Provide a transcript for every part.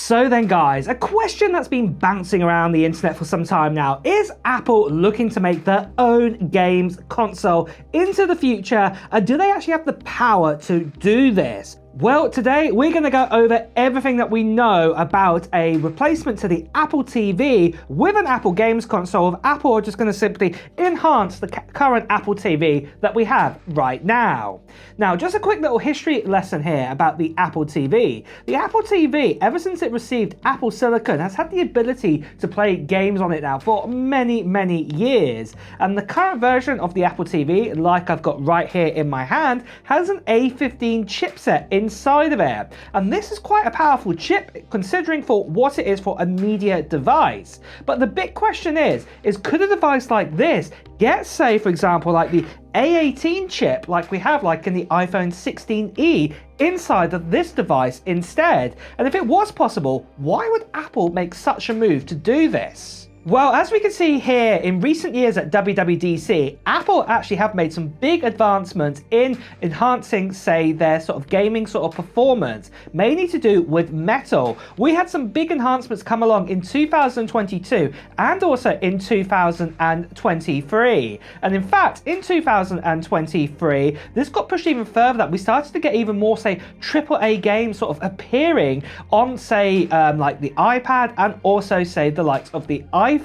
So then guys, a question that's been bouncing around the internet for some time now, is Apple looking to make their own games console into the future, and do they actually have the power to do this? Well, today we're going to go over everything that we know about a replacement to the Apple TV with an Apple Games console. Apple are just going to simply enhance the current Apple TV that we have right now. Now, just a quick little history lesson here about the Apple TV. The Apple TV, ever since it received Apple Silicon, has had the ability to play games on it now for many, many years. And the current version of the Apple TV, like I've got right here in my hand, has an A18 chipset inside of it, and this is quite a powerful chip considering for what it is for a media device. But the big question is could a device like this get, say for example, like the A18 chip like we have like in the iPhone 16e inside of this device instead? And if it was possible, why would Apple make such a move to do this? Well, as we can see here, in recent years at WWDC, Apple actually have made some big advancements in enhancing, say, their sort of gaming sort of performance, mainly to do with metal. We had some big enhancements come along in 2022 and also in 2023. And in fact, in 2023, this got pushed even further, that we started to get even more, say, AAA games sort of appearing on, say, like the iPad and also, say, the likes of the iPhone.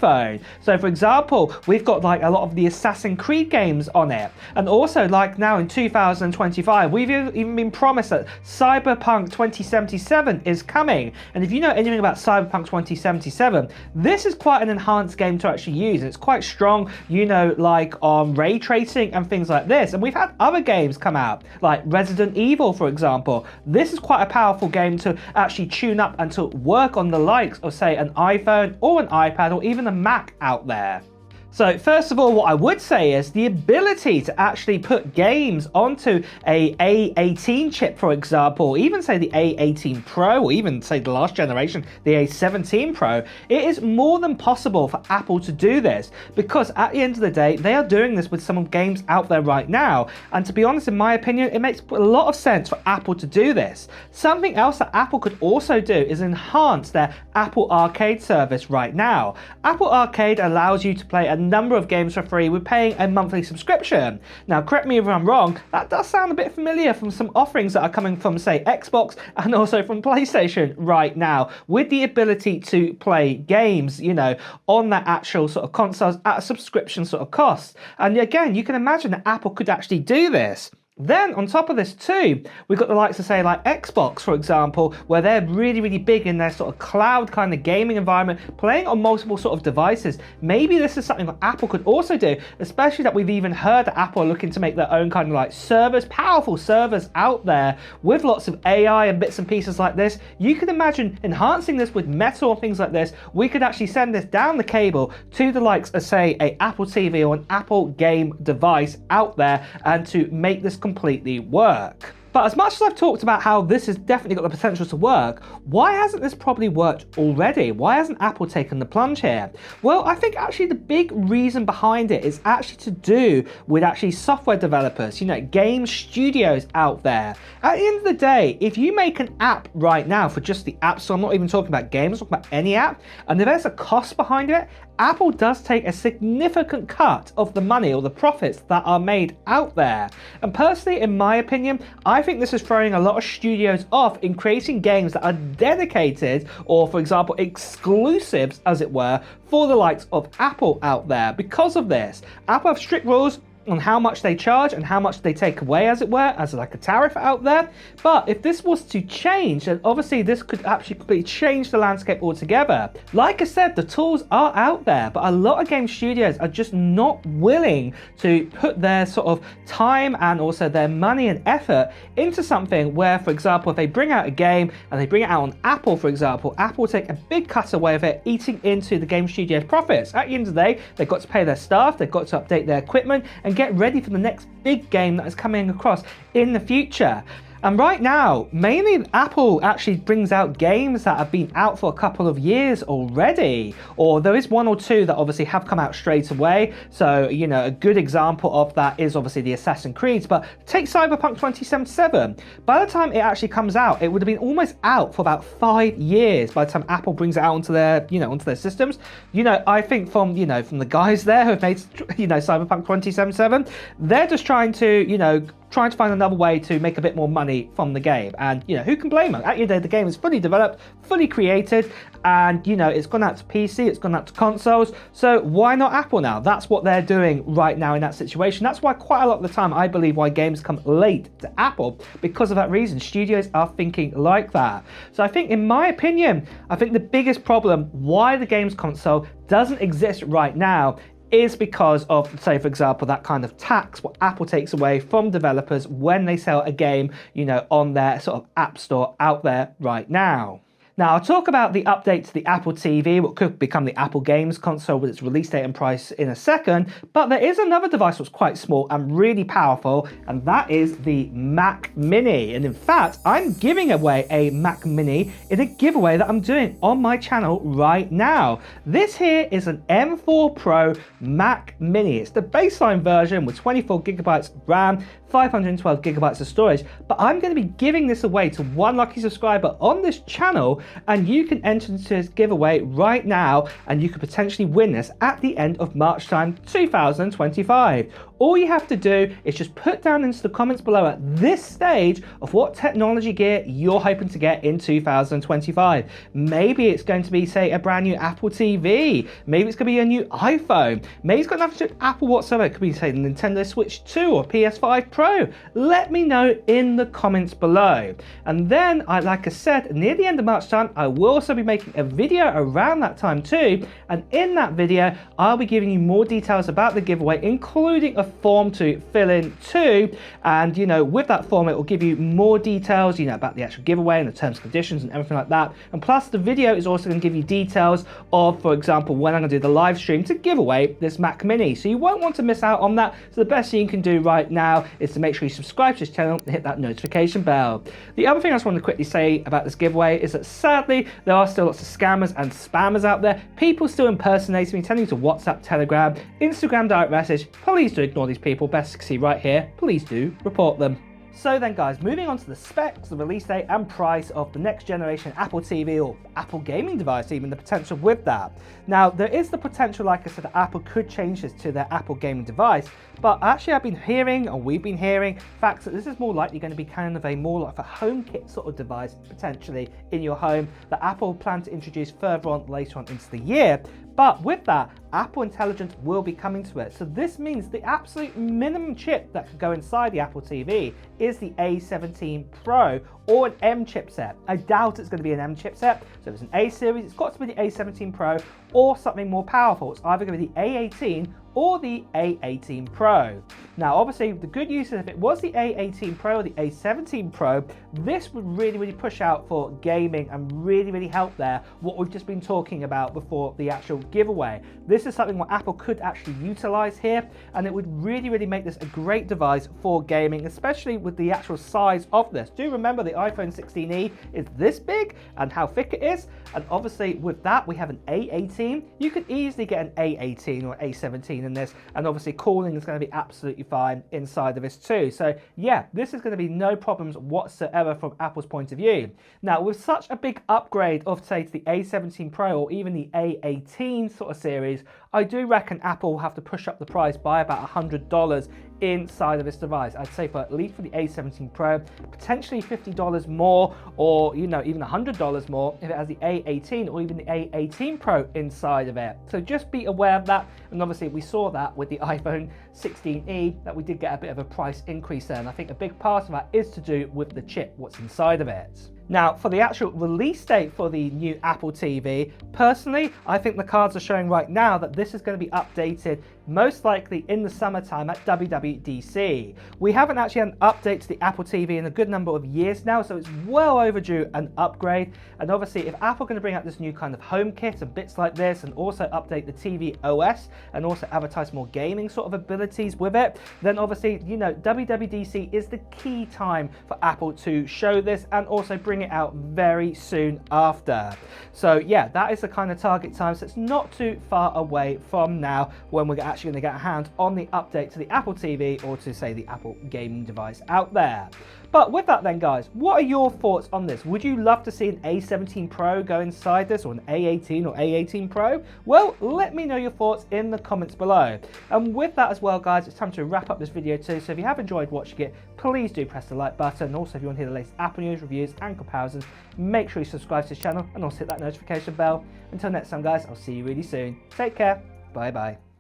So for example, we've got like a lot of the Assassin's Creed games on it, and also like now in 2025 we've even been promised that Cyberpunk 2077 is coming. And if you know anything about Cyberpunk 2077, this is quite an enhanced game to actually use. It's quite strong, you know, like on ray tracing and things like this. And we've had other games come out like Resident Evil, for example. This is quite a powerful game to actually tune up and to work on the likes of, say, an iPhone or an iPad or even a Mac out there. So first of all, what I would say is the ability to actually put games onto a A18 chip, for example, even say the A18 Pro, or even say the last generation, the A17 Pro, it is more than possible for Apple to do this, because at the end of the day, they are doing this with some of games out there right now. And to be honest, in my opinion, it makes a lot of sense for Apple to do this. Something else that Apple could also do is enhance their Apple Arcade service right now. Apple Arcade allows you to play a number of games for free with paying a monthly subscription. Now, correct me if I'm wrong, that does sound a bit familiar from some offerings that are coming from, say, Xbox and also from PlayStation right now, with the ability to play games, you know, on that actual sort of consoles at a subscription sort of cost. And again, you can imagine that Apple could actually do this. Then on top of this too, we've got the likes of, say, like Xbox, for example, where they're really, really big in their sort of cloud kind of gaming environment, playing on multiple sort of devices. Maybe this is something that Apple could also do, especially that we've even heard that Apple are looking to make their own kind of like servers, powerful servers out there with lots of AI and bits and pieces like this. You can imagine enhancing this with metal and things like this. We could actually send this down the cable to the likes of, say, a Apple TV or an Apple game device out there, and to make this completely work. But as much as I've talked about how this has definitely got the potential to work, why hasn't this probably worked already? Why hasn't Apple taken the plunge here? Well, I think actually the big reason behind it is actually to do with actually software developers, you know, game studios out there. At the end of the day, if you make an app right now for just the app, so I'm not even talking about games, I'm talking about any app, and if there's a cost behind it, Apple does take a significant cut of the money or the profits that are made out there. And personally, in my opinion, I think this is throwing a lot of studios off in creating games that are dedicated, or for example, exclusives, as it were, for the likes of Apple out there. Because of this, Apple have strict rules on how much they charge and how much they take away, as it were, as like a tariff out there. But if this was to change, then obviously this could actually completely change the landscape altogether. Like I said, the tools are out there, but a lot of game studios are just not willing to put their sort of time and also their money and effort into something where, for example, if they bring out a game and they bring it out on Apple, for example, Apple will take a big cut away of it, eating into the game studio's profits. At the end of the day, they've got to pay their staff, they've got to update their equipment and get ready for the next big game that is coming across in the future. And right now, mainly Apple actually brings out games that have been out for a couple of years already, or there is one or two that obviously have come out straight away. So, you know, a good example of that is obviously the Assassin's Creed, but take Cyberpunk 2077. By the time it actually comes out, it would have been almost out for about 5 years by the time Apple brings it out onto their, onto their systems. I think from the guys there who have made, Cyberpunk 2077, they're just trying to, trying to find another way to make a bit more money from the game. And, who can blame them? At the end of the day, the game is fully developed, fully created, and, it's gone out to PC, it's gone out to consoles. So why not Apple now? That's what they're doing right now in that situation. That's why quite a lot of the time I believe why games come late to Apple, because of that reason. Studios are thinking like that. So I think, in my opinion, the biggest problem why the games console doesn't exist right now is because of, say, for example, that kind of tax what Apple takes away from developers when they sell a game, on their sort of app store out there right now. Now, I'll talk about the update to the Apple TV, what could become the Apple Games console with its release date and price in a second, but there is another device that's quite small and really powerful, and that is the Mac Mini. And in fact, I'm giving away a Mac Mini in a giveaway that I'm doing on my channel right now. This here is an M4 Pro Mac Mini. It's the baseline version with 24 gigabytes RAM, 512 gigabytes of storage, but I'm going to be giving this away to one lucky subscriber on this channel, and you can enter into this giveaway right now, and you could potentially win this at the end of March time 2025. All you have to do is just put down into the comments below at this stage of what technology gear you're hoping to get in 2025. Maybe it's going to be, say, a brand new Apple TV. Maybe it's going to be a new iPhone. Maybe it's got nothing to do with Apple whatsoever. It could be, say, the Nintendo Switch 2 or PS5 Pro. Let me know in the comments below. And then, like I said, near the end of March time, I will also be making a video around that time too. And in that video, I'll be giving you more details about the giveaway, including a form to fill in too. And with that form, it will give you more details about the actual giveaway and the terms and conditions and everything like that. And plus, the video is also going to give you details of, for example, when I'm going to do the live stream to give away this Mac Mini. So you won't want to miss out on that. So the best thing you can do right now is to make sure you subscribe to this channel and hit that notification bell. The other thing I just want to quickly say about this giveaway is that sadly there are still lots of scammers and spammers out there. People still impersonating me, telling you to WhatsApp, Telegram, Instagram direct message. Please do ignore these people. Best to see right here. Please do report them. So then, guys, moving on to the specs, the release date and price of the next generation Apple TV or Apple gaming device, even the potential with that. Now, there is the potential, like I said, that Apple could change this to their Apple gaming device, but actually I've been hearing, or we've been hearing, facts that this is more likely going to be kind of a more like a HomeKit sort of device, potentially in your home, that Apple plan to introduce further on later on into the year. But with that, Apple Intelligence will be coming to it. So this means the absolute minimum chip that could go inside the Apple TV is the A17 Pro or an M chipset. I doubt it's going to be an M chipset. So if it's an A series, it's got to be the A17 Pro or something more powerful. It's either going to be the A18 or the A18 Pro. Now, obviously, the good news is if it was the A18 Pro or the A17 Pro, this would really push out for gaming and really help there what we've just been talking about before the actual giveaway. This is something what Apple could actually utilize here, and it would really make this a great device for gaming, especially with the actual size of this. Do remember the iPhone 16e is this big and how thick it is, and obviously with that we have an A18. You could easily get an A18 or A17 in this, and obviously cooling is going to be absolutely fine inside of this too. So yeah, this is going to be no problems whatsoever from Apple's point of view. Now, with such a big upgrade of, say, to the A17 Pro or even the A18 sort of series, I do reckon Apple will have to push up the price by about $100 inside of this device. I'd say for at least for the A17 Pro, potentially $50 more, or even $100 more if it has the A18 or even the A18 Pro inside of it. So just be aware of that. And obviously we saw that with the iPhone 16e, that we did get a bit of a price increase there, and I think a big part of that is to do with the chip, what's inside of it. Now, for the actual release date for the new Apple TV, personally, I think the cards are showing right now that this is going to be updated most likely in the summertime at WWDC. We haven't actually had an update to the Apple TV in a good number of years now, so it's well overdue an upgrade. And obviously, if Apple are going to bring out this new kind of home kit and bits like this, and also update the TV OS, and also advertise more gaming sort of abilities with it, then obviously, you know, WWDC is the key time for Apple to show this and also bring it out very soon after. So yeah, that is the kind of target time, so it's not too far away from now when we're actually going to get a hand on the update to the Apple TV, or to say the Apple gaming device out there. But with that then, guys, what are your thoughts on this? Would you love to see an A17 Pro go inside this, or an A18 or A18 Pro? Well, let me know your thoughts in the comments below. And with that as well, guys, it's time to wrap up this video too. So if you have enjoyed watching it, please do press the like button. And also, if you want to hear the latest Apple news, reviews and comparisons, make sure you subscribe to this channel and also hit that notification bell. Until next time, guys, I'll see you really soon. Take care. Bye bye.